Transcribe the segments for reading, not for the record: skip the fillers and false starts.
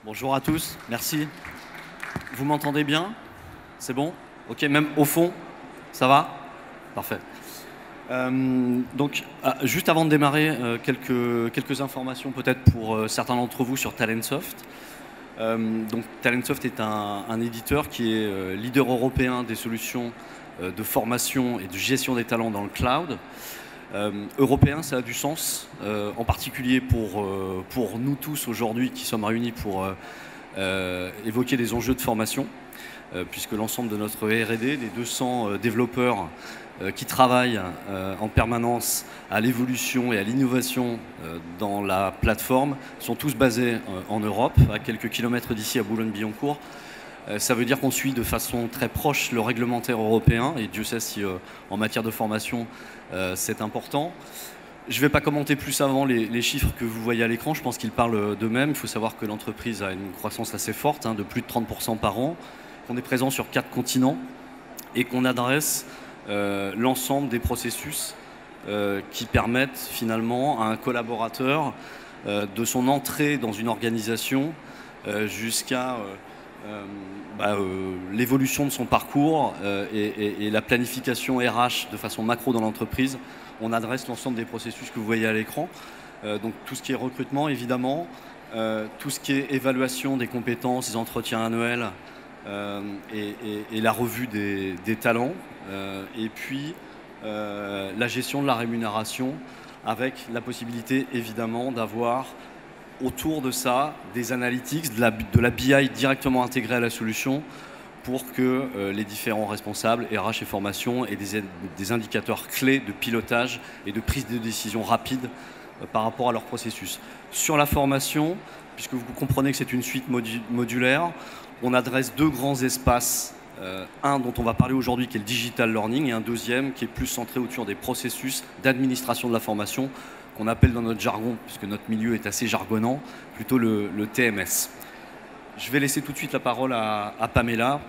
Bonjour à tous, merci. Vous m'entendez bien? C'est bon? Ok, même au fond, ça va? Parfait. Juste avant de démarrer, quelques informations peut-être pour certains d'entre vous sur Talentsoft. Talentsoft est un éditeur qui est leader européen des solutions de formation et de gestion des talents dans le cloud. Européen, ça a du sens, en particulier pour nous tous aujourd'hui qui sommes réunis pour évoquer les enjeux de formation, puisque l'ensemble de notre R&D, des 200 développeurs qui travaillent en permanence à l'évolution et à l'innovation dans la plateforme, sont tous basés en Europe, à quelques kilomètres d'ici à Boulogne-Billancourt. Ça veut dire qu'on suit de façon très proche le réglementaire européen, et Dieu sait si en matière de formation c'est important. Je ne vais pas commenter plus avant les chiffres que vous voyez à l'écran, je pense qu'ils parlent d'eux-mêmes. Il faut savoir que l'entreprise a une croissance assez forte, de plus de 30% par an, qu'on est présent sur 4 continents et qu'on adresse l'ensemble des processus qui permettent finalement à un collaborateur de son entrée dans une organisation jusqu'à l'évolution de son parcours et la planification RH de façon macro dans l'entreprise. On adresse l'ensemble des processus que vous voyez à l'écran. Donc tout ce qui est recrutement, évidemment, tout ce qui est évaluation des compétences, des entretiens annuels et la revue des talents. Et puis la gestion de la rémunération avec la possibilité, évidemment, d'avoir autour de ça des analytics, de la BI directement intégrée à la solution pour que les différents responsables RH et formation aient des indicateurs clés de pilotage et de prise de décision rapide par rapport à leur processus. Sur la formation, puisque vous comprenez que c'est une suite modulaire, on adresse deux grands espaces. Un dont on va parler aujourd'hui qui est le digital learning et un deuxième qui est plus centré autour des processus d'administration de la formation qu'on appelle dans notre jargon, puisque notre milieu est assez jargonnant, plutôt le TMS. Je vais laisser tout de suite la parole à Pamela,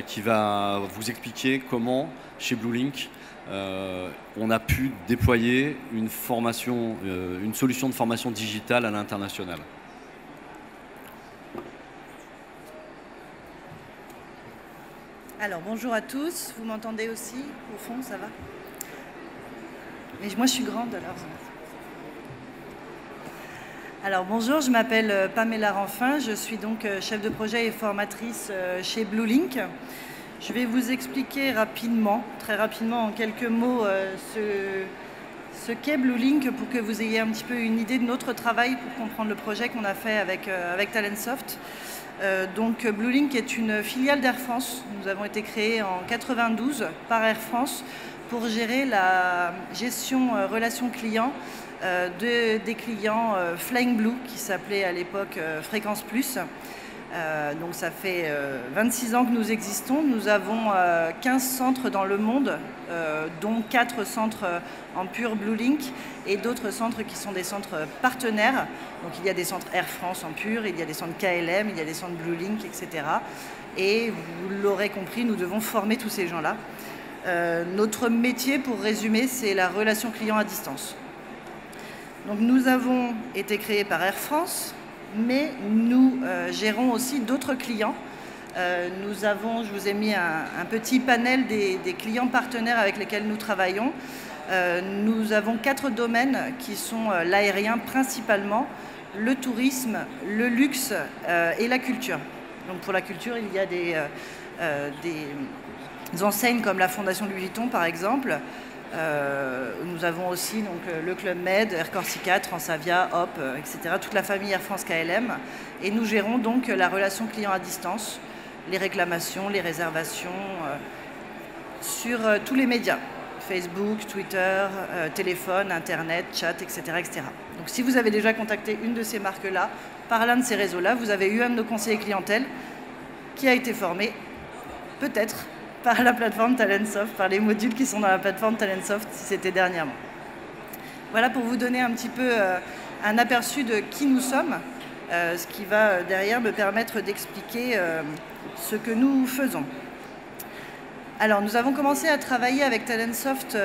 qui va vous expliquer comment, chez Bluelink, on a pu déployer une solution de formation digitale à l'international. Alors, bonjour à tous. Vous m'entendez aussi? Au fond, ça va? Mais moi, je suis grande, alors. Alors bonjour, je m'appelle Pamela Ranfin, je suis donc chef de projet et formatrice chez Bluelink. Je vais vous expliquer rapidement, très rapidement en quelques mots, ce qu'est Bluelink pour que vous ayez un petit peu une idée de notre travail pour comprendre le projet qu'on a fait avec Talentsoft. Donc Bluelink est une filiale d'Air France. Nous avons été créés en 92 par Air France pour gérer la gestion relation client des clients Flying Blue qui s'appelait à l'époque Fréquence Plus. Donc ça fait 26 ans que nous existons. Nous avons 15 centres dans le monde, dont 4 centres en pur Bluelink et d'autres centres qui sont des centres partenaires. Donc il y a des centres Air France en pur, il y a des centres KLM, il y a des centres Bluelink, etc. Et vous l'aurez compris, nous devons former tous ces gens-là. Notre métier, pour résumer, c'est la relation client à distance. Donc nous avons été créés par Air France, mais nous gérons aussi d'autres clients. Nous avons, je vous ai mis un petit panel des clients partenaires avec lesquels nous travaillons. Nous avons 4 domaines qui sont l'aérien principalement, le tourisme, le luxe et la culture. Donc pour la culture, il y a des enseignes comme la Fondation Louis Vuitton par exemple. Nous avons aussi donc, le Club Med, Air Corsica, Transavia, Hop, etc. Toute la famille Air France KLM. Et nous gérons donc la relation client à distance, les réclamations, les réservations sur tous les médias. Facebook, Twitter, téléphone, Internet, chat, etc., etc. Donc si vous avez déjà contacté une de ces marques-là, par l'un de ces réseaux-là, vous avez eu un de nos conseillers clientèle qui a été formé, peut-être, par la plateforme Talentsoft, par les modules qui sont dans la plateforme Talentsoft, si c'était dernièrement. Voilà pour vous donner un petit peu un aperçu de qui nous sommes, ce qui va derrière me permettre d'expliquer ce que nous faisons. Alors, nous avons commencé à travailler avec Talentsoft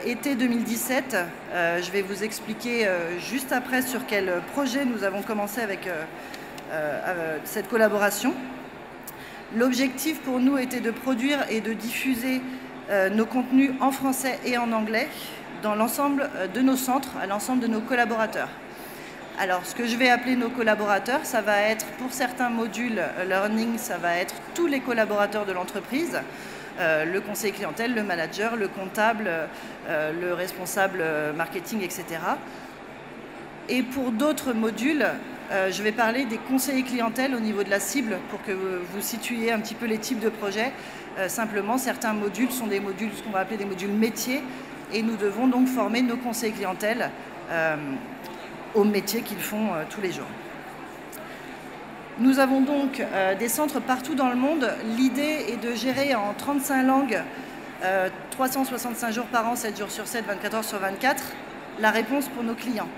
été 2017. Je vais vous expliquer juste après sur quel projet nous avons commencé cette collaboration. L'objectif pour nous était de produire et de diffuser nos contenus en français et en anglais dans l'ensemble de nos centres, à l'ensemble de nos collaborateurs. Alors, ce que je vais appeler nos collaborateurs, ça va être, pour certains modules learning, ça va être tous les collaborateurs de l'entreprise, le conseiller clientèle, le manager, le comptable, le responsable marketing, etc. Et pour d'autres modules, je vais parler des conseillers clientèle au niveau de la cible pour que vous situiez un petit peu les types de projets. Simplement, certains modules sont des modules, ce qu'on va appeler des modules métiers, et nous devons donc former nos conseillers clientèle aux métiers qu'ils font tous les jours. Nous avons donc des centres partout dans le monde. L'idée est de gérer en 35 langues, 365 jours par an, 7 jours sur 7, 24 heures sur 24, la réponse pour nos clients.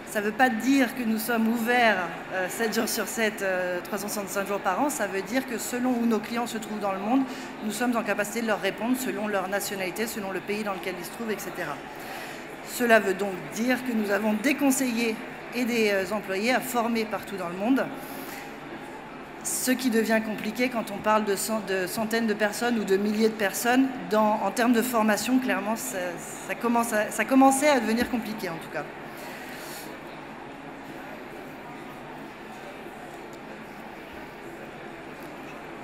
Ça ne veut pas dire que nous sommes ouverts 7 jours sur 7, 365 jours par an. Ça veut dire que selon où nos clients se trouvent dans le monde, nous sommes en capacité de leur répondre selon leur nationalité, selon le pays dans lequel ils se trouvent, etc. Cela veut donc dire que nous avons des conseillers et des employés à former partout dans le monde. Ce qui devient compliqué quand on parle de centaines de personnes ou de milliers de personnes. En termes de formation, clairement, ça commençait à devenir compliqué en tout cas.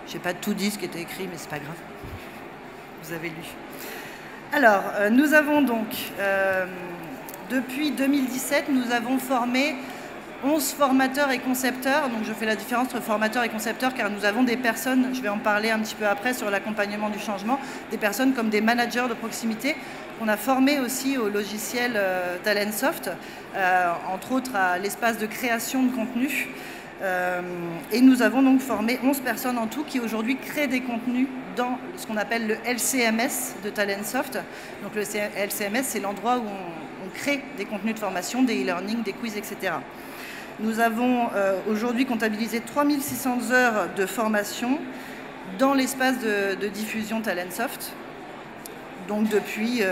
Je n'ai pas tout dit ce qui était écrit, mais ce n'est pas grave. Vous avez lu. Alors, nous avons donc, depuis 2017, nous avons formé 11 formateurs et concepteurs. Donc, je fais la différence entre formateurs et concepteurs car nous avons des personnes, je vais en parler un petit peu après sur l'accompagnement du changement, des personnes comme des managers de proximité qu'on a formés aussi au logiciel Talentsoft, entre autres à l'espace de création de contenu. Et nous avons donc formé 11 personnes en tout qui aujourd'hui créent des contenus dans ce qu'on appelle le LCMS de Talentsoft. Donc le LCMS, c'est l'endroit où on crée des contenus de formation, des e-learning, des quiz, etc. Nous avons aujourd'hui comptabilisé 3600 heures de formation dans l'espace de diffusion Talentsoft, donc depuis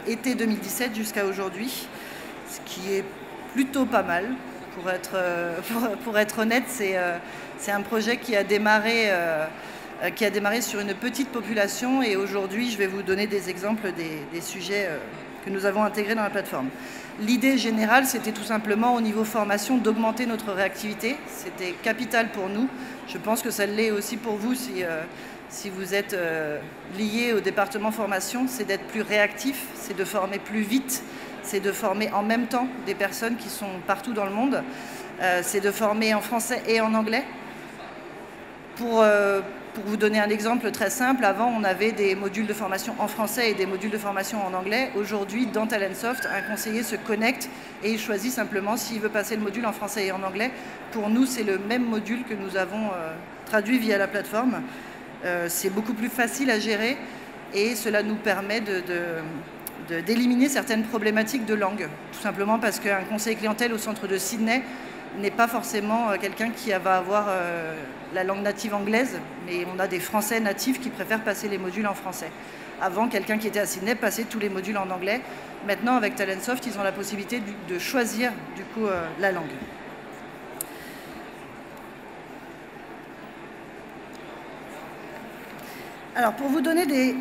été 2017 jusqu'à aujourd'hui, ce qui est plutôt pas mal. Pour être honnête, c'est un projet qui a démarré sur une petite population et aujourd'hui, je vais vous donner des exemples des sujets que nous avons intégrés dans la plateforme. L'idée générale, c'était tout simplement au niveau formation d'augmenter notre réactivité. C'était capital pour nous. Je pense que ça l'est aussi pour vous si vous êtes lié au département formation. C'est d'être plus réactif, c'est de former plus vite. C'est de former en même temps des personnes qui sont partout dans le monde. C'est de former en français et en anglais. Pour vous donner un exemple très simple, avant on avait des modules de formation en français et des modules de formation en anglais. Aujourd'hui, dans Talentsoft, un conseiller se connecte et il choisit simplement s'il veut passer le module en français et en anglais. Pour nous, c'est le même module que nous avons traduit via la plateforme. C'est beaucoup plus facile à gérer et cela nous permet d'éliminer certaines problématiques de langue, tout simplement parce qu'un conseiller clientèle au centre de Sydney n'est pas forcément quelqu'un qui va avoir la langue native anglaise, mais on a des Français natifs qui préfèrent passer les modules en français. Avant, quelqu'un qui était à Sydney passait tous les modules en anglais. Maintenant, avec Talentsoft, ils ont la possibilité de choisir du coup la langue. Alors, pour vous donner des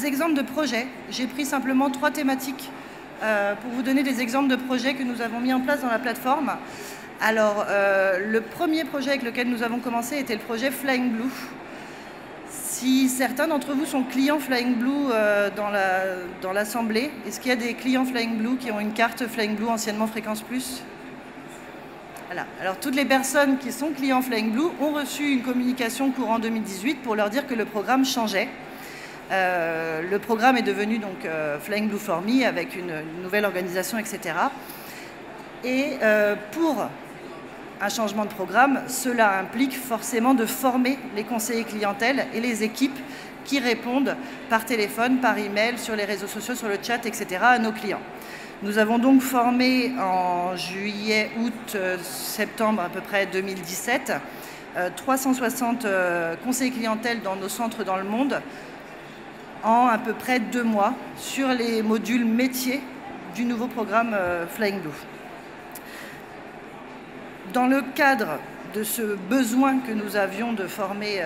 exemples de projets, j'ai pris simplement 3 thématiques pour vous donner des exemples de projets que nous avons mis en place dans la plateforme. Alors, le premier projet avec lequel nous avons commencé était le projet Flying Blue. Si certains d'entre vous sont clients Flying Blue dans l'assemblée, est-ce qu'il y a des clients Flying Blue qui ont une carte Flying Blue anciennement Fréquence Plus ? Voilà. Alors, toutes les personnes qui sont clients Flying Blue ont reçu une communication courant 2018 pour leur dire que le programme changeait. Le programme est devenu donc Flying Blue for Me avec une nouvelle organisation, etc. Et pour un changement de programme, cela implique forcément de former les conseillers clientèle et les équipes qui répondent par téléphone, par email, sur les réseaux sociaux, sur le chat, etc. à nos clients. Nous avons donc formé en juillet, août, septembre à peu près 2017 360 conseillers clientèle dans nos centres dans le monde en à peu près 2 mois sur les modules métiers du nouveau programme Flying Blue. Dans le cadre de ce besoin que nous avions de former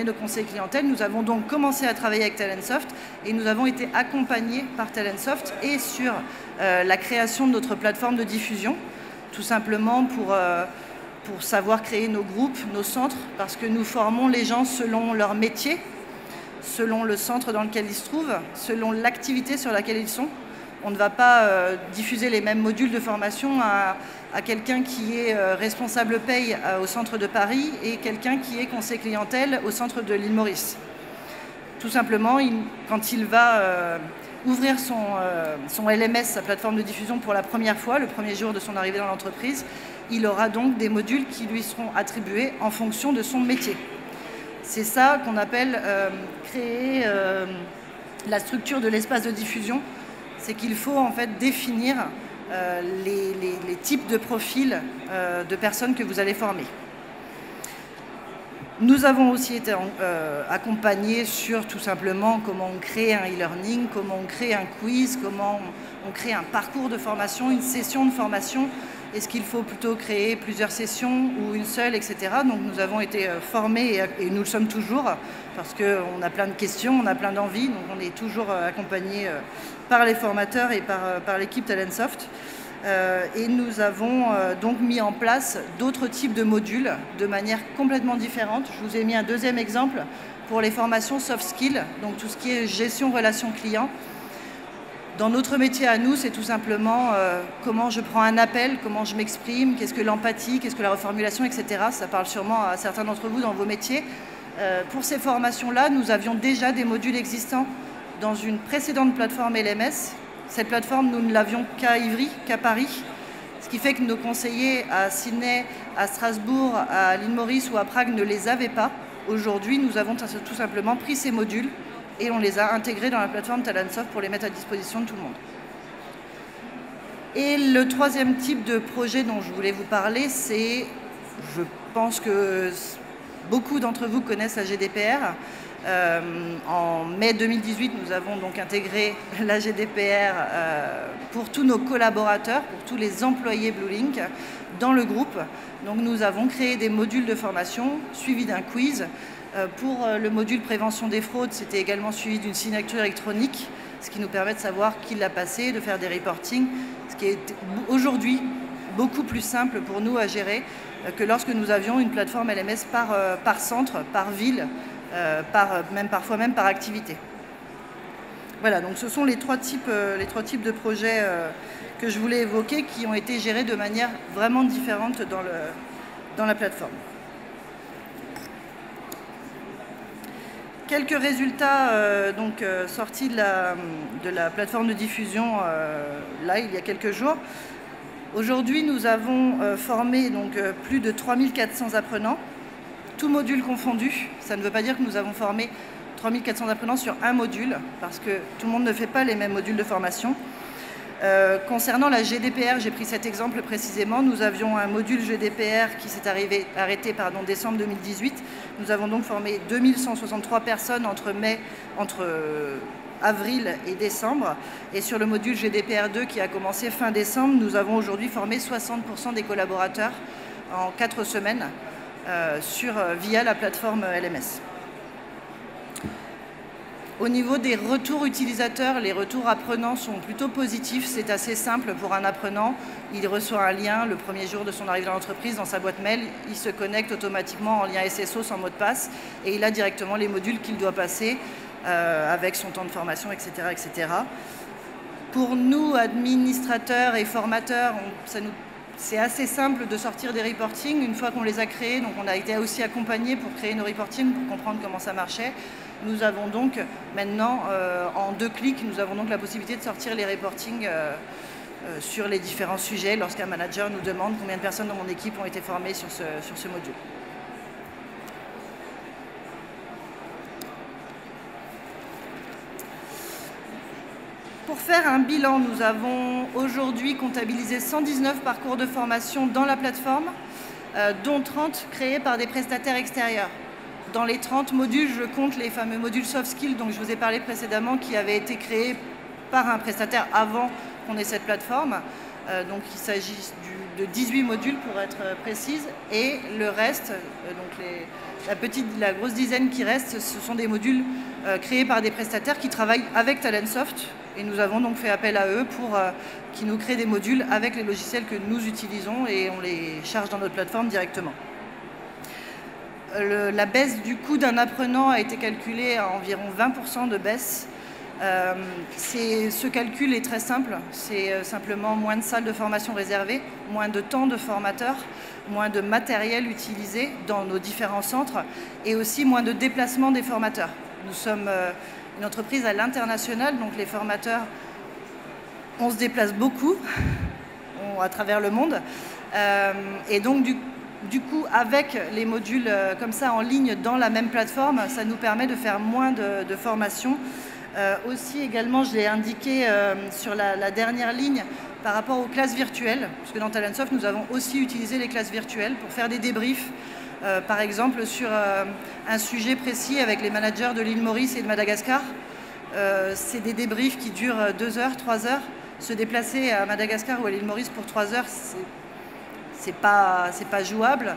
nos conseillers clientèle, nous avons donc commencé à travailler avec Talentsoft et nous avons été accompagnés par Talentsoft et sur la création de notre plateforme de diffusion, tout simplement pour savoir créer nos groupes, nos centres, parce que nous formons les gens selon leur métier, selon le centre dans lequel ils se trouvent, selon l'activité sur laquelle ils sont. On ne va pas diffuser les mêmes modules de formation à quelqu'un qui est responsable paye au centre de Paris et quelqu'un qui est conseiller clientèle au centre de l'île Maurice. Tout simplement, quand il va ouvrir son LMS, sa plateforme de diffusion pour la première fois, le premier jour de son arrivée dans l'entreprise, il aura donc des modules qui lui seront attribués en fonction de son métier. C'est ça qu'on appelle créer la structure de l'espace de diffusion. C'est qu'il faut en fait définir les types de profils de personnes que vous allez former. Nous avons aussi été accompagnés sur tout simplement comment on crée un e-learning, comment on crée un quiz, comment on crée un parcours de formation, une session de formation. Est-ce qu'il faut plutôt créer plusieurs sessions ou une seule, etc. Donc nous avons été formés et nous le sommes toujours parce qu'on a plein de questions, on a plein d'envies, donc on est toujours accompagnés par les formateurs et par l'équipe Talentsoft. Et nous avons donc mis en place d'autres types de modules de manière complètement différente. Je vous ai mis un deuxième exemple pour les formations soft skills, donc tout ce qui est gestion relation client. Dans notre métier à nous, c'est tout simplement comment je prends un appel, comment je m'exprime, qu'est-ce que l'empathie, qu'est-ce que la reformulation, etc. Ça parle sûrement à certains d'entre vous dans vos métiers. Pour ces formations-là, nous avions déjà des modules existants dans une précédente plateforme LMS. Cette plateforme, nous ne l'avions qu'à Ivry, qu'à Paris, ce qui fait que nos conseillers à Sydney, à Strasbourg, à l'île Maurice ou à Prague ne les avaient pas. Aujourd'hui, nous avons tout simplement pris ces modules et on les a intégrés dans la plateforme Talentsoft pour les mettre à disposition de tout le monde. Et le troisième type de projet dont je voulais vous parler, c'est, je pense que beaucoup d'entre vous connaissent la GDPR. En mai 2018, nous avons donc intégré la GDPR pour tous nos collaborateurs, pour tous les employés Bluelink dans le groupe. Donc nous avons créé des modules de formation suivis d'un quiz. Pour le module prévention des fraudes, c'était également suivi d'une signature électronique, ce qui nous permet de savoir qui l'a passé, de faire des reportings, ce qui est aujourd'hui beaucoup plus simple pour nous à gérer que lorsque nous avions une plateforme LMS par centre, par ville, parfois même par activité. Voilà, donc ce sont les trois types de projets que je voulais évoquer qui ont été gérés de manière vraiment différente dans la plateforme. Quelques résultats sortis de la plateforme de diffusion là, il y a quelques jours. Aujourd'hui, nous avons formé plus de 3400 apprenants, tous modules confondus. Ça ne veut pas dire que nous avons formé 3400 apprenants sur un module, parce que tout le monde ne fait pas les mêmes modules de formation. Concernant la GDPR, j'ai pris cet exemple précisément. Nous avions un module GDPR qui s'est arrêté décembre 2018. Nous avons donc formé 2163 personnes entre avril et décembre. Et sur le module GDPR 2 qui a commencé fin décembre, nous avons aujourd'hui formé 60% des collaborateurs en 4 semaines via la plateforme LMS. Au niveau des retours utilisateurs, les retours apprenants sont plutôt positifs. C'est assez simple pour un apprenant. Il reçoit un lien le premier jour de son arrivée dans l'entreprise dans sa boîte mail. Il se connecte automatiquement en lien SSO sans mot de passe et il a directement les modules qu'il doit passer avec son temps de formation, etc., etc. Pour nous, administrateurs et formateurs, c'est assez simple de sortir des reportings une fois qu'on les a créés. Donc on a été aussi accompagnés pour créer nos reportings, pour comprendre comment ça marchait. Nous avons donc maintenant, en 2 clics, nous avons donc la possibilité de sortir les reportings sur les différents sujets lorsqu'un manager nous demande combien de personnes dans mon équipe ont été formées sur ce module. Pour faire un bilan, nous avons aujourd'hui comptabilisé 119 parcours de formation dans la plateforme, dont 30 créés par des prestataires extérieurs. Dans les 30 modules, je compte les fameux modules soft skills dont je vous ai parlé précédemment, qui avaient été créés par un prestataire avant qu'on ait cette plateforme. Donc il s'agit de 18 modules pour être précise, et le reste, donc la grosse dizaine qui reste, ce sont des modules créés par des prestataires qui travaillent avec Talentsoft, et nous avons donc fait appel à eux pour qu'ils nous créent des modules avec les logiciels que nous utilisons, et on les charge dans notre plateforme directement. La baisse du coût d'un apprenant a été calculée à environ 20% de baisse. Ce calcul est très simple, c'est simplement moins de salles de formation réservées, moins de temps de formateurs, moins de matériel utilisé dans nos différents centres, et aussi moins de déplacement des formateurs. Nous sommes une entreprise à l'international, donc les formateurs, on se déplace beaucoup à travers le monde, et donc du coup, avec les modules comme ça en ligne dans la même plateforme, ça nous permet de faire moins de formations. Aussi également, je l'ai indiqué sur la dernière ligne par rapport aux classes virtuelles, parce que dans Talentsoft, nous avons aussi utilisé les classes virtuelles pour faire des débriefs, par exemple sur un sujet précis avec les managers de l'île Maurice et de Madagascar. C'est des débriefs qui durent 2 heures, 3 heures. Se déplacer à Madagascar ou à l'île Maurice pour 3 heures, c'est pas jouable.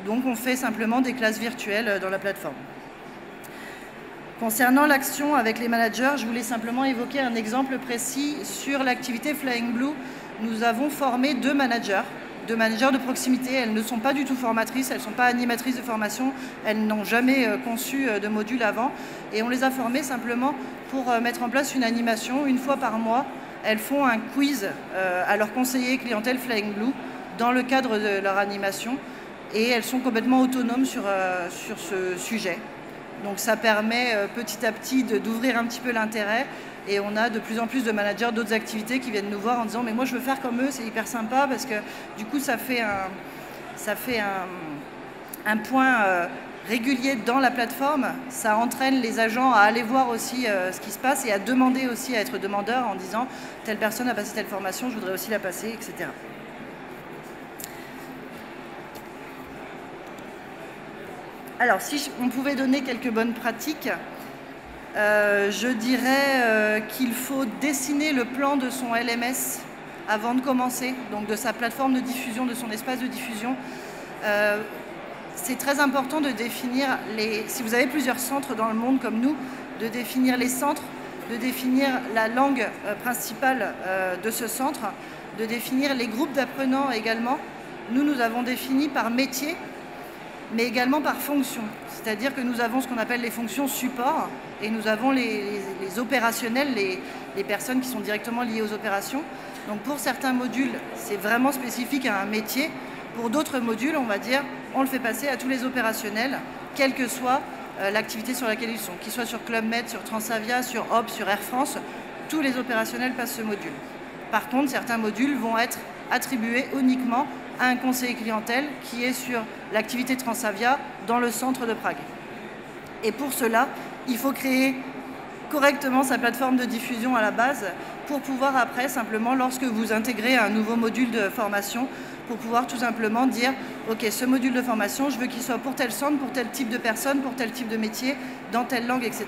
Donc on fait simplement des classes virtuelles dans la plateforme. Concernant l'action avec les managers, je voulais simplement évoquer un exemple précis sur l'activité Flying Blue. Nous avons formé 2 managers de proximité. Elles ne sont pas du tout formatrices, elles ne sont pas animatrices de formation, elles n'ont jamais conçu de module avant. Et on les a formées simplement pour mettre en place une animation 1 fois par mois. Elles font un quiz à leur conseiller clientèle Flying Blue dans le cadre de leur animation, et elles sont complètement autonomes sur ce sujet. Donc ça permet petit à petit d'ouvrir un petit peu l'intérêt, et on a de plus en plus de managers d'autres activités qui viennent nous voir en disant « mais moi je veux faire comme eux, c'est hyper sympa » parce que du coup ça fait un point régulier dans la plateforme, ça entraîne les agents à aller voir aussi ce qui se passe et à demander aussi, à être demandeurs en disant « telle personne a passé telle formation, je voudrais aussi la passer », etc. Alors, si on pouvait donner quelques bonnes pratiques, je dirais qu'il faut dessiner le plan de son LMS avant de commencer, donc de sa plateforme de diffusion, de son espace de diffusion. C'est très important de définir si vous avez plusieurs centres dans le monde comme nous, de définir les centres, de définir la langue principale de ce centre, de définir les groupes d'apprenants également. Nous avons défini par métier, mais également par fonction. C'est-à-dire que nous avons ce qu'on appelle les fonctions support, et nous avons les opérationnels, les personnes qui sont directement liées aux opérations. Donc pour certains modules, c'est vraiment spécifique à un métier. Pour d'autres modules, on va dire, on le fait passer à tous les opérationnels, quelle que soit l'activité sur laquelle ils sont. Qu'ils soient sur Club Med, sur Transavia, sur Hop, sur Air France, tous les opérationnels passent ce module. Par contre, certains modules vont être attribués uniquement à un conseiller clientèle qui est sur l'activité Transavia dans le centre de Prague. Et pour cela, il faut créer correctement sa plateforme de diffusion à la base pour pouvoir après, simplement, lorsque vous intégrez un nouveau module de formation, pour pouvoir tout simplement dire « Ok, ce module de formation, je veux qu'il soit pour tel centre, pour tel type de personne, pour tel type de métier, dans telle langue, etc. »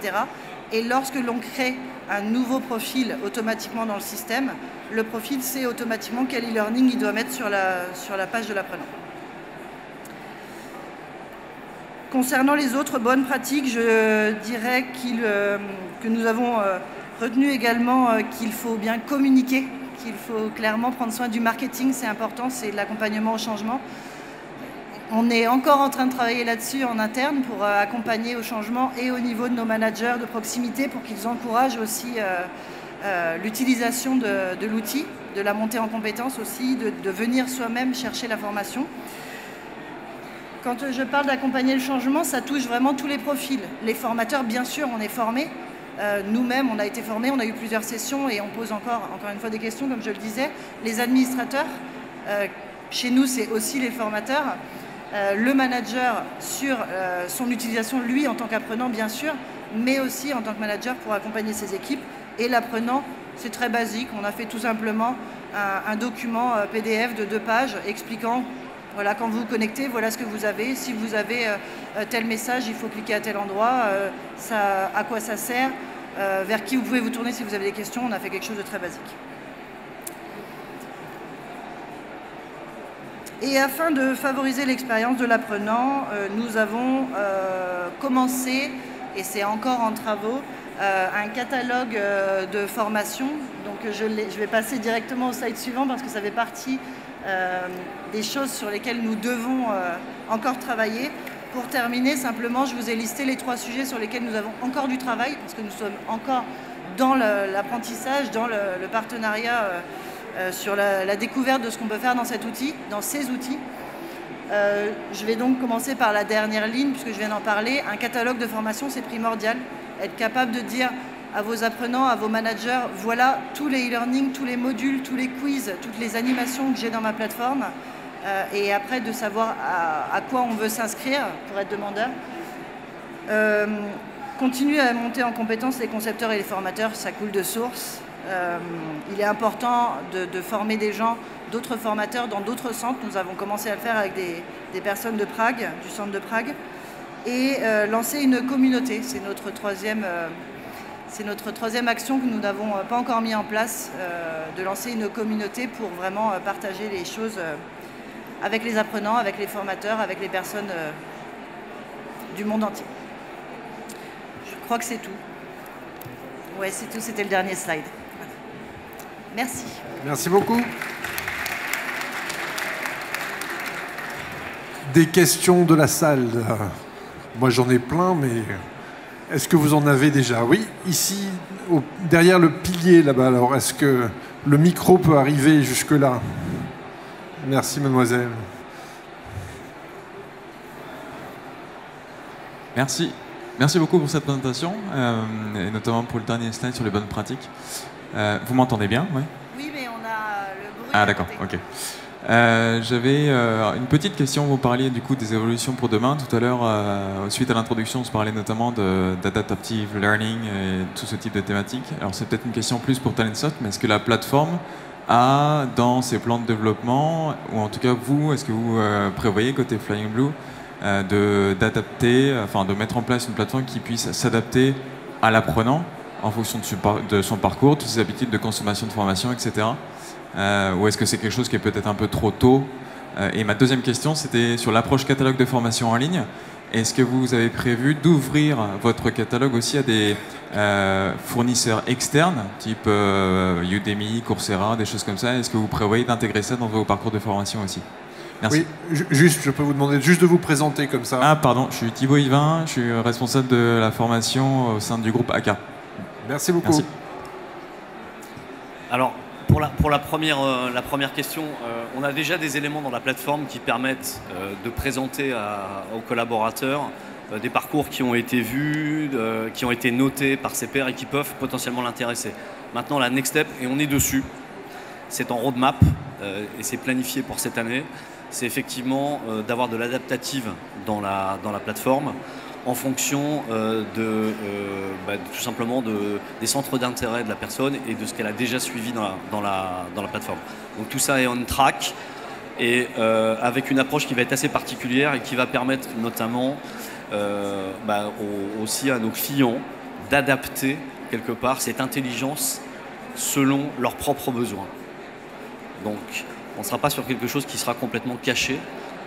Et lorsque l'on crée un nouveau profil automatiquement dans le système, le profil sait automatiquement quel e-learning il doit mettre sur la page de l'apprenant. Concernant les autres bonnes pratiques, je dirais que nous avons retenu également qu'il faut bien communiquer, qu'il faut clairement prendre soin du marketing, c'est important, c'est de l'accompagnement au changement. On est encore en train de travailler là-dessus en interne pour accompagner au changement et au niveau de nos managers de proximité pour qu'ils encouragent aussi l'utilisation de l'outil, de la montée en compétences aussi, de venir soi-même chercher la formation. Quand je parle d'accompagner le changement, ça touche vraiment tous les profils. Les formateurs, bien sûr, on est formés. Nous-mêmes, on a été formés, on a eu plusieurs sessions et on pose encore une fois des questions, comme je le disais. Les administrateurs, chez nous, c'est aussi les formateurs. Le manager sur son utilisation, lui, en tant qu'apprenant, bien sûr, mais aussi en tant que manager pour accompagner ses équipes. Et l'apprenant, c'est très basique. On a fait tout simplement un document PDF de 2 pages expliquant voilà, quand vous vous connectez, voilà ce que vous avez. Si vous avez tel message, il faut cliquer à tel endroit. À quoi ça sert, vers qui vous pouvez vous tourner si vous avez des questions. On a fait quelque chose de très basique. Et afin de favoriser l'expérience de l'apprenant, nous avons commencé, et c'est encore en travaux, un catalogue de formation. Donc je vais passer directement au slide suivant parce que ça fait partie des choses sur lesquelles nous devons encore travailler. Pour terminer, simplement, je vous ai listé les 3 sujets sur lesquels nous avons encore du travail, parce que nous sommes encore dans l'apprentissage, dans le partenariat, sur la découverte de ce qu'on peut faire dans cet outil, dans ces outils. Je vais donc commencer par la dernière ligne, puisque je viens d'en parler. Un catalogue de formation, c'est primordial. Être capable de dire à vos apprenants, à vos managers, voilà tous les e-learning, tous les modules, tous les quiz, toutes les animations que j'ai dans ma plateforme. Et après, de savoir à quoi on veut s'inscrire pour être demandeur. Continuer à monter en compétences les concepteurs et les formateurs, ça coule de source. Il est important de former des gens, d'autres formateurs dans d'autres centres. Nous avons commencé à le faire avec des personnes de Prague, du centre de Prague. Et lancer une communauté, c'est notre troisième action que nous n'avons pas encore mis en place, de lancer une communauté pour vraiment partager les choses avec les apprenants, avec les formateurs, avec les personnes du monde entier. Je crois que c'est tout. Ouais, c'est tout, c'était le dernier slide. Merci. Merci beaucoup. Des questions de la salle. Moi, j'en ai plein, mais est-ce que vous en avez déjà? Oui, ici, derrière le pilier, là-bas. Alors, est-ce que le micro peut arriver jusque-là? Merci, mademoiselle. Merci. Merci beaucoup pour cette présentation, et notamment pour le dernier slide sur les bonnes pratiques. Vous m'entendez bien? Oui, oui, mais on a le bruit. Ah, d'accord, ok. J'avais une petite question. Vous parliez du coup des évolutions pour demain. Tout à l'heure, suite à l'introduction, on se parlait notamment d'adaptive learning et tout ce type de thématiques. Alors c'est peut-être une question plus pour Talentsoft, mais est-ce que la plateforme a dans ses plans de développement, ou en tout cas vous, est-ce que vous prévoyez côté Flying Blue d'adapter, enfin de mettre en place une plateforme qui puisse s'adapter à l'apprenant en fonction de son parcours, de ses habitudes de consommation de formation, etc. Ou est-ce que c'est quelque chose qui est peut-être un peu trop tôt? Et ma deuxième question, c'était sur l'approche catalogue de formation en ligne. Est-ce que vous avez prévu d'ouvrir votre catalogue aussi à des fournisseurs externes, type Udemy, Coursera, des choses comme ça? Est-ce que vous prévoyez d'intégrer ça dans vos parcours de formation aussi? Merci. Oui, juste, je peux vous demander juste de vous présenter comme ça. Ah, pardon, je suis Thibaut Yvain, je suis responsable de la formation au sein du groupe ACA. Merci beaucoup. Merci. Alors, pour la première question, on a déjà des éléments dans la plateforme qui permettent de présenter aux collaborateurs des parcours qui ont été vus, qui ont été notés par ses pairs et qui peuvent potentiellement l'intéresser. Maintenant, la next step, et on est dessus, c'est en roadmap et c'est planifié pour cette année, c'est effectivement d'avoir de l'adaptative dans la plateforme en fonction tout simplement des centres d'intérêt de la personne et de ce qu'elle a déjà suivi dans la plateforme. Donc tout ça est on track et avec une approche qui va être assez particulière et qui va permettre notamment aussi à nos clients d'adapter quelque part cette intelligence selon leurs propres besoins. Donc on ne sera pas sur quelque chose qui sera complètement caché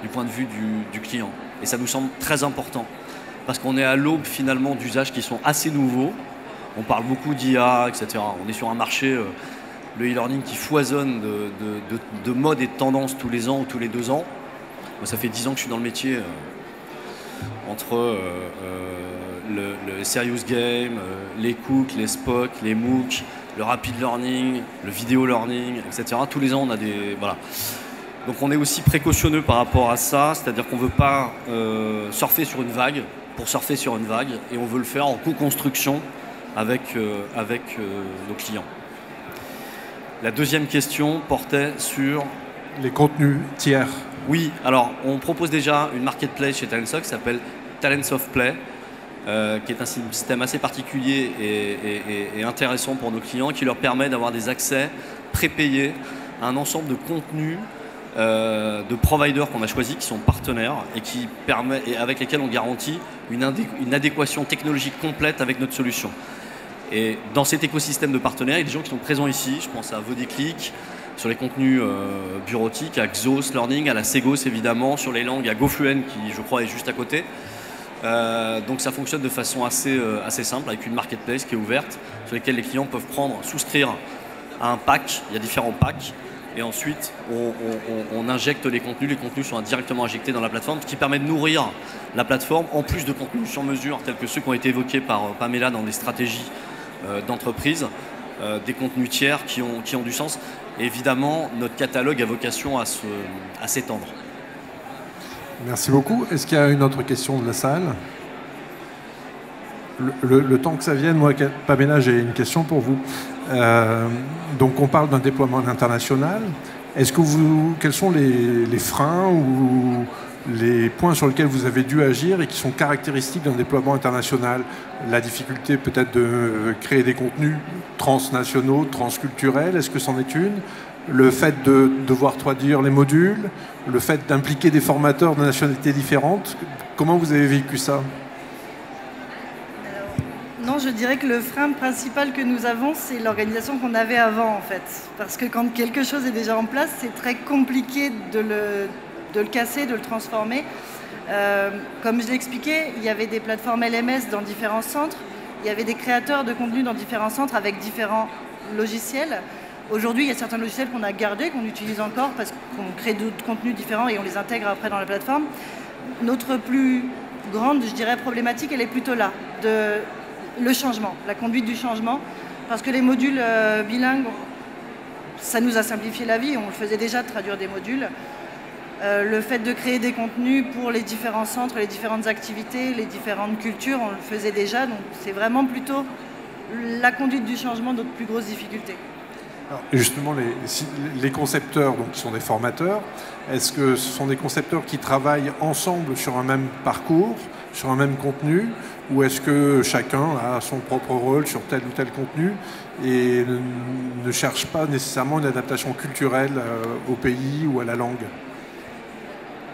du point de vue du client. Et ça nous semble très important. Parce qu'on est à l'aube finalement d'usages qui sont assez nouveaux. On parle beaucoup d'IA, etc. On est sur un marché, le e-learning qui foisonne de modes et de tendances tous les ans ou tous les 2 ans. Moi, ça fait 10 ans que je suis dans le métier, entre le serious game, les Cook, les Spock, les MOOC, le rapid learning, le video learning, etc. Tous les ans, on a des... Voilà. Donc on est aussi précautionneux par rapport à ça, c'est-à-dire qu'on ne veut pas surfer sur une vague pour surfer sur une vague, et on veut le faire en co-construction avec nos clients. La deuxième question portait sur... Les contenus tiers. Oui, alors on propose déjà une marketplace chez Talentsoft qui s'appelle Talentsoft Play, qui est un système assez particulier et intéressant pour nos clients, qui leur permet d'avoir des accès prépayés à un ensemble de contenus de providers qu'on a choisis, qui sont partenaires et avec lesquels on garantit une adéquation technologique complète avec notre solution. Et dans cet écosystème de partenaires, il y a des gens qui sont présents ici. Je pense à Vodéclic, sur les contenus bureautiques, à Xos Learning, à la Segos évidemment, sur les langues, à GoFluent qui, je crois, est juste à côté. Donc ça fonctionne de façon assez simple, avec une marketplace qui est ouverte, sur laquelle les clients peuvent souscrire à un pack. Il y a différents packs. Et ensuite, on injecte les contenus sont directement injectés dans la plateforme, ce qui permet de nourrir la plateforme, en plus de contenus sur mesure, tels que ceux qui ont été évoqués par Pamela dans des stratégies d'entreprise, des contenus tiers qui ont du sens. Et évidemment, notre catalogue a vocation à s'étendre. Merci beaucoup. Est-ce qu'il y a une autre question de la salle ? Le temps que ça vienne, moi, Pamela, j'ai une question pour vous. Donc, on parle d'un déploiement international. Quels sont les freins ou les points sur lesquels vous avez dû agir et qui sont caractéristiques d'un déploiement international? La difficulté peut-être de créer des contenus transnationaux, transculturels, est-ce que c'en est une? Le fait de devoir traduire les modules, le fait d'impliquer des formateurs de nationalités différentes, comment vous avez vécu ça? Non, je dirais que le frein principal que nous avons, c'est l'organisation qu'on avait avant, en fait. Parce que quand quelque chose est déjà en place, c'est très compliqué de le casser, de le transformer. Comme je l'ai expliqué, il y avait des plateformes LMS dans différents centres, il y avait des créateurs de contenu dans différents centres avec différents logiciels. Aujourd'hui, il y a certains logiciels qu'on a gardés, qu'on utilise encore parce qu'on crée d'autres contenus différents et on les intègre après dans la plateforme. Notre plus grande, je dirais, problématique, elle est plutôt là, le changement, la conduite du changement, parce que les modules bilingues, ça nous a simplifié la vie, on le faisait déjà de traduire des modules. Le fait de créer des contenus pour les différents centres, les différentes activités, les différentes cultures, on le faisait déjà, donc c'est vraiment plutôt la conduite du changement notre plus grosse difficulté. Alors, justement, les concepteurs, donc, qui sont des formateurs, est-ce que ce sont des concepteurs qui travaillent ensemble sur un même parcours, sur un même contenu, ou est-ce que chacun a son propre rôle sur tel ou tel contenu et ne cherche pas nécessairement une adaptation culturelle au pays ou à la langue?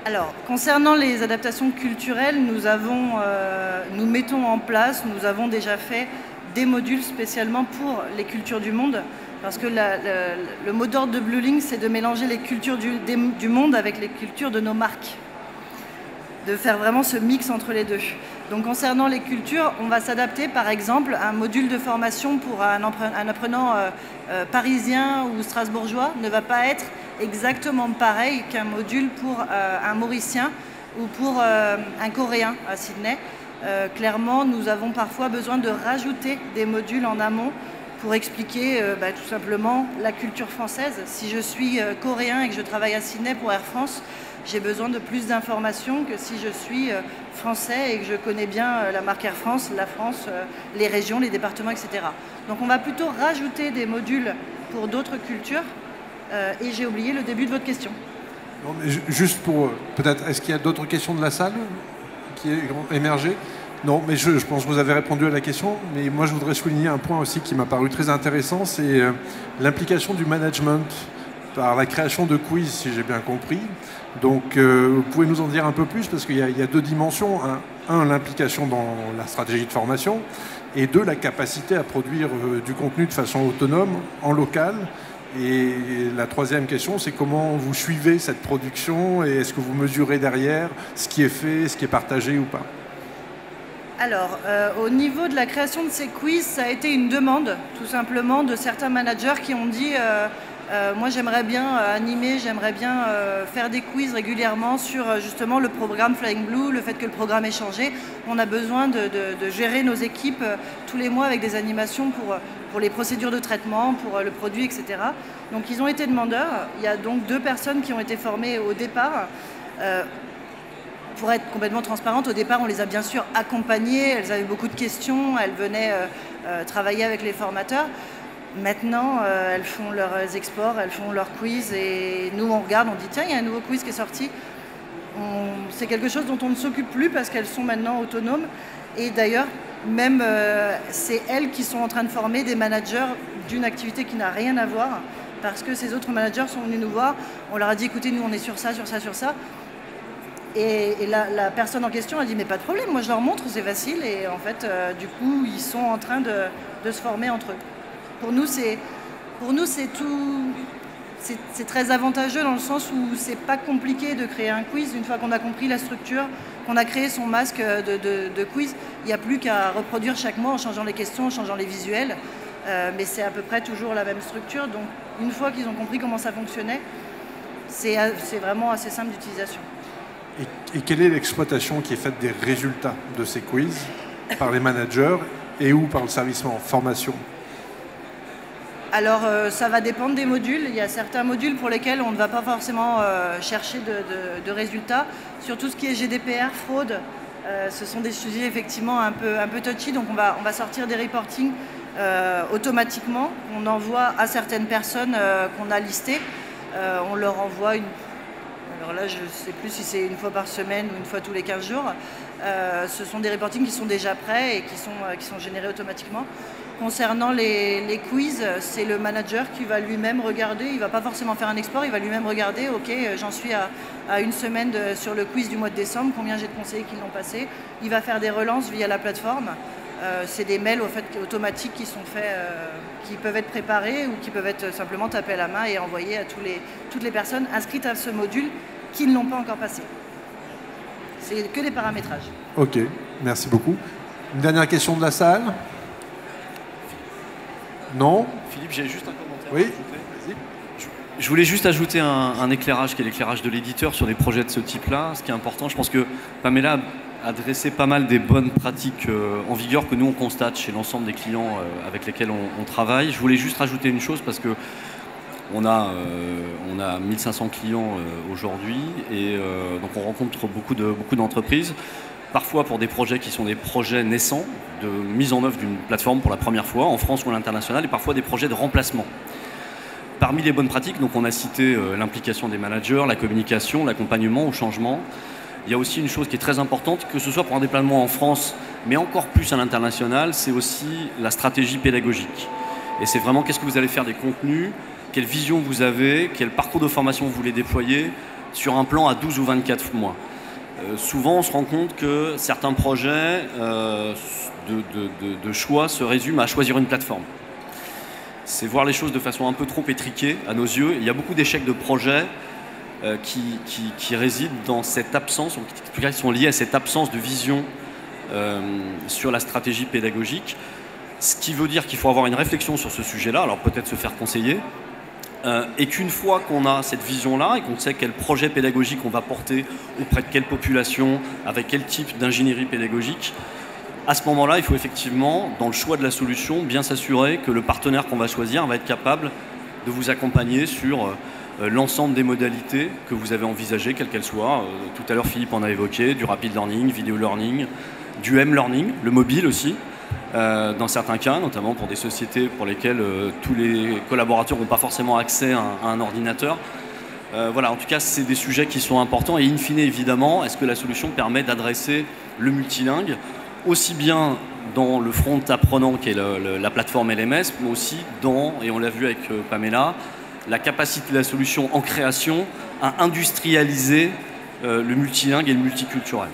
Alors, concernant les adaptations culturelles, nous mettons en place, nous avons déjà fait des modules spécialement pour les cultures du monde. Parce que le mot d'ordre de Bluelink, c'est de mélanger les cultures du monde avec les cultures de nos marques. De faire vraiment ce mix entre les deux. Donc concernant les cultures, on va s'adapter par exemple à un module de formation pour un apprenant parisien ou strasbourgeois ne va pas être exactement pareil qu'un module pour un Mauricien ou pour un Coréen à Sydney. Clairement, nous avons parfois besoin de rajouter des modules en amont pour expliquer tout simplement la culture française. Si je suis coréen et que je travaille à Sydney pour Air France, j'ai besoin de plus d'informations que si je suis français et que je connais bien la marque Air France, la France, les régions, les départements, etc. Donc on va plutôt rajouter des modules pour d'autres cultures. Et j'ai oublié le début de votre question. Non, mais juste pour... peut-être, est-ce qu'il y a d'autres questions de la salle qui ont émergé? Non, mais je pense que vous avez répondu à la question, mais moi je voudrais souligner un point aussi qui m'a paru très intéressant, c'est l'implication du management par la création de quiz, si j'ai bien compris. Donc vous pouvez nous en dire un peu plus, parce qu'il y a deux dimensions. Un, l'implication dans la stratégie de formation, et deux, la capacité à produire du contenu de façon autonome, en local. Et la troisième question, c'est comment vous suivez cette production, et est-ce que vous mesurez derrière ce qui est fait, ce qui est partagé ou pas? Alors, au niveau de la création de ces quiz, ça a été une demande, tout simplement, de certains managers qui ont dit moi j'aimerais bien animer, j'aimerais bien faire des quiz régulièrement sur justement le programme Flying Blue, le fait que le programme ait changé. On a besoin de gérer nos équipes tous les mois avec des animations pour les procédures de traitement, pour le produit, etc. Donc ils ont été demandeurs. Il y a donc 2 personnes qui ont été formées au départ. Pour être complètement transparente, au départ, on les a bien sûr accompagnées, elles avaient beaucoup de questions, elles venaient travailler avec les formateurs. Maintenant, elles font leurs exports, elles font leurs quiz et nous, on regarde, on dit tiens, il y a un nouveau quiz qui est sorti. C'est quelque chose dont on ne s'occupe plus parce qu'elles sont maintenant autonomes. Et d'ailleurs, même c'est elles qui sont en train de former des managers d'une activité qui n'a rien à voir parce que ces autres managers sont venus nous voir, on leur a dit écoutez, nous on est sur ça, sur ça, sur ça. Et la personne en question a dit mais pas de problème, moi je leur montre, c'est facile. Et en fait, du coup, ils sont en train de se former entre eux. Pour nous, c'est très avantageux dans le sens où c'est pas compliqué de créer un quiz. Une fois qu'on a compris la structure, qu'on a créé son masque de quiz, il n'y a plus qu'à reproduire chaque mois en changeant les questions, en changeant les visuels. Mais c'est à peu près toujours la même structure. Donc une fois qu'ils ont compris comment ça fonctionnait, c'est vraiment assez simple d'utilisation. Et quelle est l'exploitation qui est faite des résultats de ces quiz par les managers et ou par le service en formation? Alors, ça va dépendre des modules. Il y a certains modules pour lesquels on ne va pas forcément chercher de résultats. Sur tout ce qui est GDPR, fraude, ce sont des sujets effectivement un peu touchy. Donc, on va sortir des reportings automatiquement. On envoie à certaines personnes qu'on a listées. On leur envoie une... Alors là, je ne sais plus si c'est une fois par semaine ou une fois tous les 15 jours. Ce sont des reportings qui sont déjà prêts et qui sont générés automatiquement. Concernant les quiz, c'est le manager qui va lui-même regarder. Il ne va pas forcément faire un export, il va lui-même regarder. Ok, j'en suis à une semaine sur le quiz du mois de décembre. Combien j'ai de conseillers qui l'ont passé? Il va faire des relances via la plateforme. C'est des mails automatiques qui sont faits, qui peuvent être préparés ou qui peuvent être simplement tapés à la main et envoyés à toutes les personnes inscrites à ce module qui ne l'ont pas encore passé. C'est que des paramétrages. Ok, merci beaucoup. Une dernière question de la salle? Non? Philippe, j'ai juste un commentaire. Oui, vas-y. Je voulais juste ajouter un éclairage qui est l'éclairage de l'éditeur sur des projets de ce type-là. Ce qui est important, je pense que Pamela a dressé pas mal des bonnes pratiques en vigueur que nous on constate chez l'ensemble des clients avec lesquels on travaille. Je voulais juste rajouter une chose parce que on a 1500 clients aujourd'hui et donc on rencontre beaucoup d'entreprises. Parfois pour des projets qui sont des projets naissants, de mise en œuvre d'une plateforme pour la première fois, en France ou à l'international, et parfois des projets de remplacement. Parmi les bonnes pratiques, donc on a cité l'implication des managers, la communication, l'accompagnement au changement. Il y a aussi une chose qui est très importante, que ce soit pour un déploiement en France, mais encore plus à l'international, c'est aussi la stratégie pédagogique. Et c'est vraiment qu'est-ce que vous allez faire des contenus, quelle vision vous avez, quel parcours de formation vous voulez déployer sur un plan à 12 ou 24 mois. Souvent, on se rend compte que certains projets de choix se résument à choisir une plateforme. C'est voir les choses de façon un peu trop étriquée à nos yeux. Il y a beaucoup d'échecs de projets qui résident dans cette absence, en tout cas qui sont liés à cette absence de vision sur la stratégie pédagogique. Ce qui veut dire qu'il faut avoir une réflexion sur ce sujet-là, alors peut-être se faire conseiller, et qu'une fois qu'on a cette vision-là et qu'on sait quel projet pédagogique on va porter auprès de quelle population, avec quel type d'ingénierie pédagogique, à ce moment-là, il faut effectivement, dans le choix de la solution, bien s'assurer que le partenaire qu'on va choisir va être capable de vous accompagner sur l'ensemble des modalités que vous avez envisagées, quelles qu'elles soient. Tout à l'heure, Philippe en a évoqué, du rapid learning, vidéo learning, du m-learning, le mobile aussi, dans certains cas, notamment pour des sociétés pour lesquelles tous les collaborateurs n'ont pas forcément accès à un ordinateur. Voilà, en tout cas, c'est des sujets qui sont importants et in fine, évidemment, est-ce que la solution permet d'adresser le multilingue aussi bien dans le front apprenant qui est la plateforme LMS, mais aussi dans, et on l'a vu avec Pamela, la capacité de la solution en création à industrialiser le multilingue et le multiculturel.